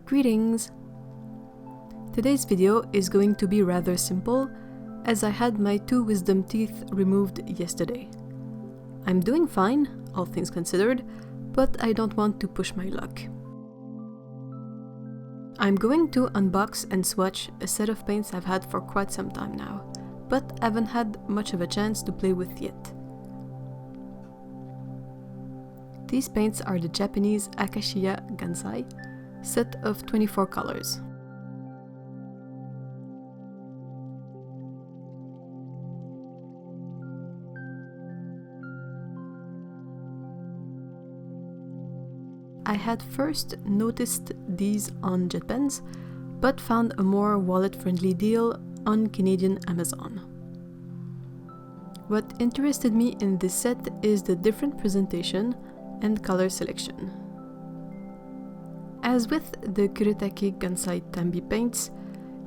Greetings! Today's video is going to be rather simple, as I had my 2 wisdom teeth removed yesterday. I'm doing fine, all things considered, but I don't want to push my luck. I'm going to unbox and swatch a set of paints I've had for quite some time now, but haven't had much of a chance to play with yet. These paints are the Japanese Akashiya Gansai set of 24 colors. I had first noticed these on jet pens, but found a more wallet-friendly deal on Canadian Amazon. What interested me in this set is the different presentation and color selection. As with the Akashiya Gansai Tambi paints,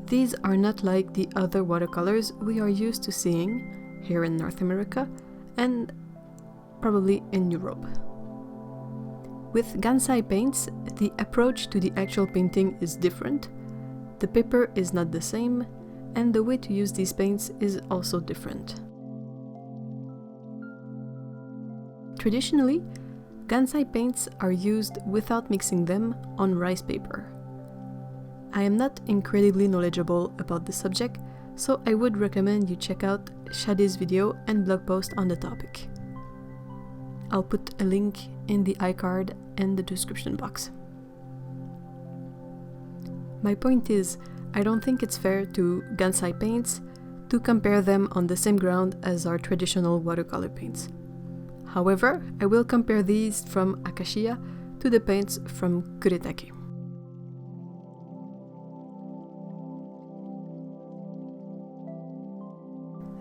these are not like the other watercolors we are used to seeing here in North America and probably in Europe. With Gansai paints, the approach to the actual painting is different, the paper is not the same, and the way to use these paints is also different. Traditionally, Gansai paints are used without mixing them on rice paper. I am not incredibly knowledgeable about the subject, so I would recommend you check out Shadi's video and blog post on the topic. I'll put a link in the iCard and the description box. My point is, I don't think it's fair to Gansai paints to compare them on the same ground as our traditional watercolor paints. However, I will compare these from Akashiya to the paints from Kuretake.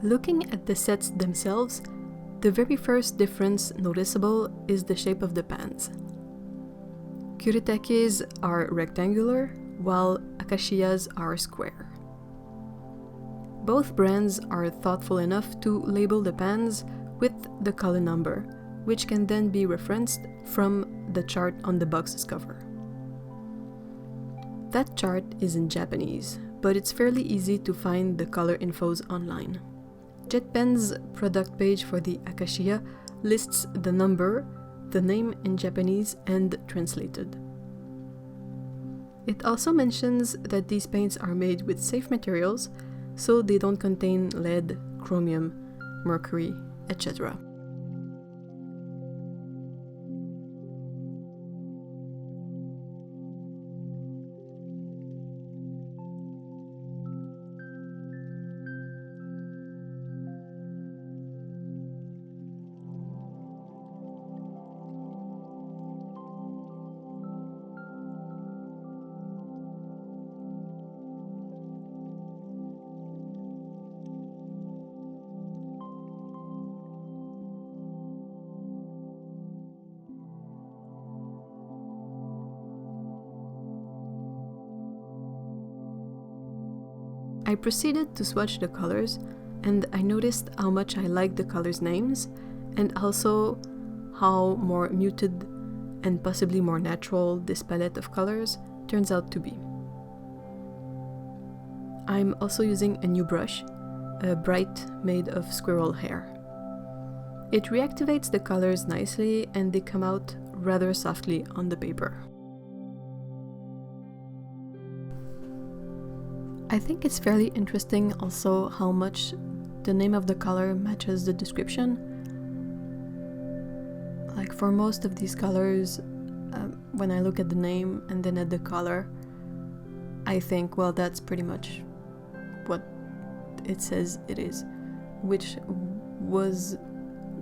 Looking at the sets themselves, the very first difference noticeable is the shape of the pans. Kuretake's are rectangular, while Akashiya's are square. Both brands are thoughtful enough to label the pans with the color number, which can then be referenced from the chart on the box's cover. That chart is in Japanese, but it's fairly easy to find the color infos online. JetPen's product page for the Akashiya lists the number, the name in Japanese, and translated. It also mentions that these paints are made with safe materials, so they don't contain lead, chromium, mercury, etc. I proceeded to swatch the colors, and I noticed how much I liked the colors' names, and also how more muted and possibly more natural this palette of colors turns out to be. I'm also using a new brush, a bright made of squirrel hair. It reactivates the colors nicely and they come out rather softly on the paper. I think it's fairly interesting also how much the name of the color matches the description. Like for most of these colors, when I look at the name and then at the color, I think, well, that's pretty much what it says it is, which was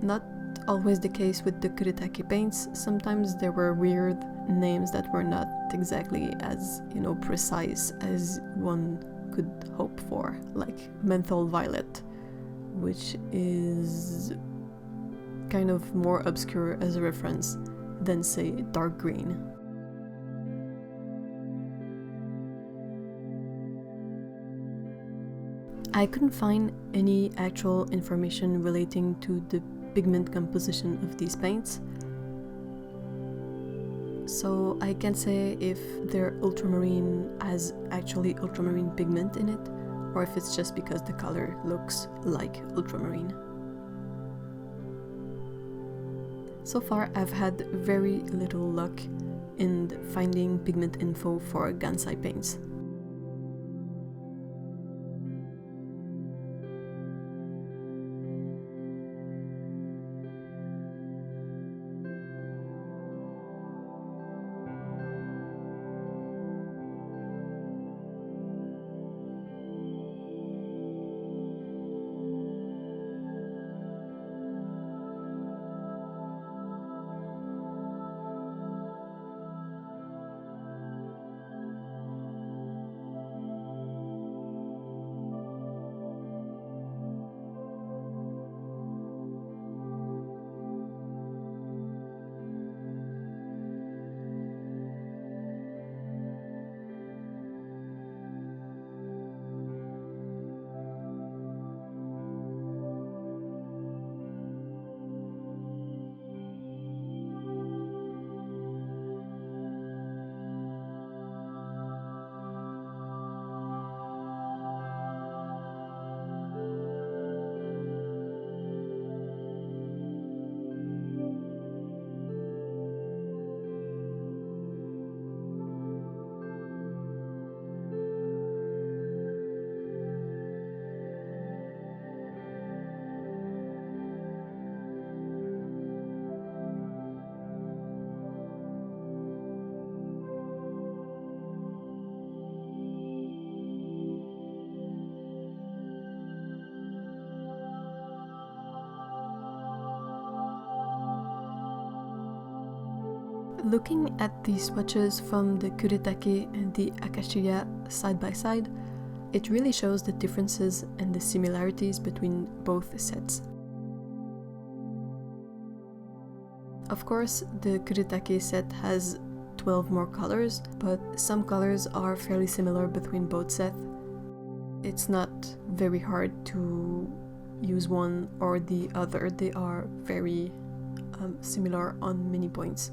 not always the case with the Kuretake paints. Sometimes there were weird names that were not exactly as, precise as one could hope for, like menthol violet, which is kind of more obscure as a reference than, say, dark green. I couldn't find any actual information relating to the pigment composition of these paints. so I can't say if their ultramarine has actually ultramarine pigment in it, or if it's just because the color looks like ultramarine. So far I've had very little luck in finding pigment info for Gansai paints. Looking at the swatches from the Kuretake and the Akashiya side by side, it really shows the differences and the similarities between both sets. Of course, the Kuretake set has 12 more colors, but some colors are fairly similar between both sets. It's not very hard to use one or the other, they are very similar on many points.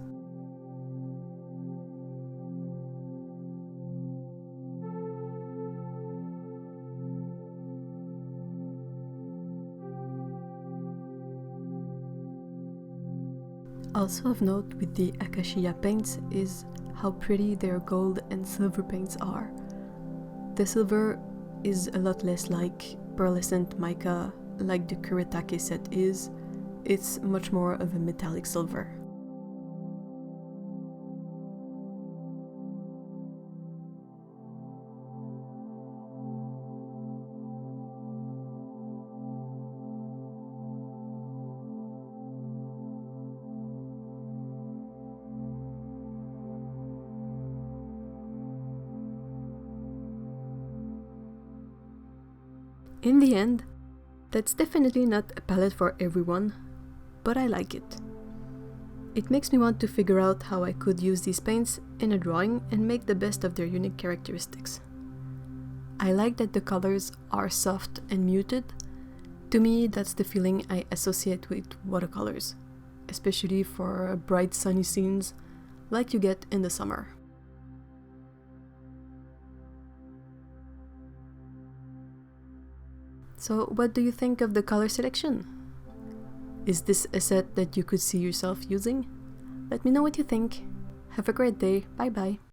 Also of note with the Akashiya paints is how pretty their gold and silver paints are. The silver is a lot less like pearlescent mica like the Kuretake set is, it's much more of a metallic silver. In the end, that's definitely not a palette for everyone, but I like it. It makes me want to figure out how I could use these paints in a drawing and make the best of their unique characteristics. I like that the colors are soft and muted. To me, that's the feeling I associate with watercolors, especially for bright sunny scenes like you get in the summer. So what do you think of the color selection? Is this a set that you could see yourself using? Let me know what you think. Have a great day. Bye bye.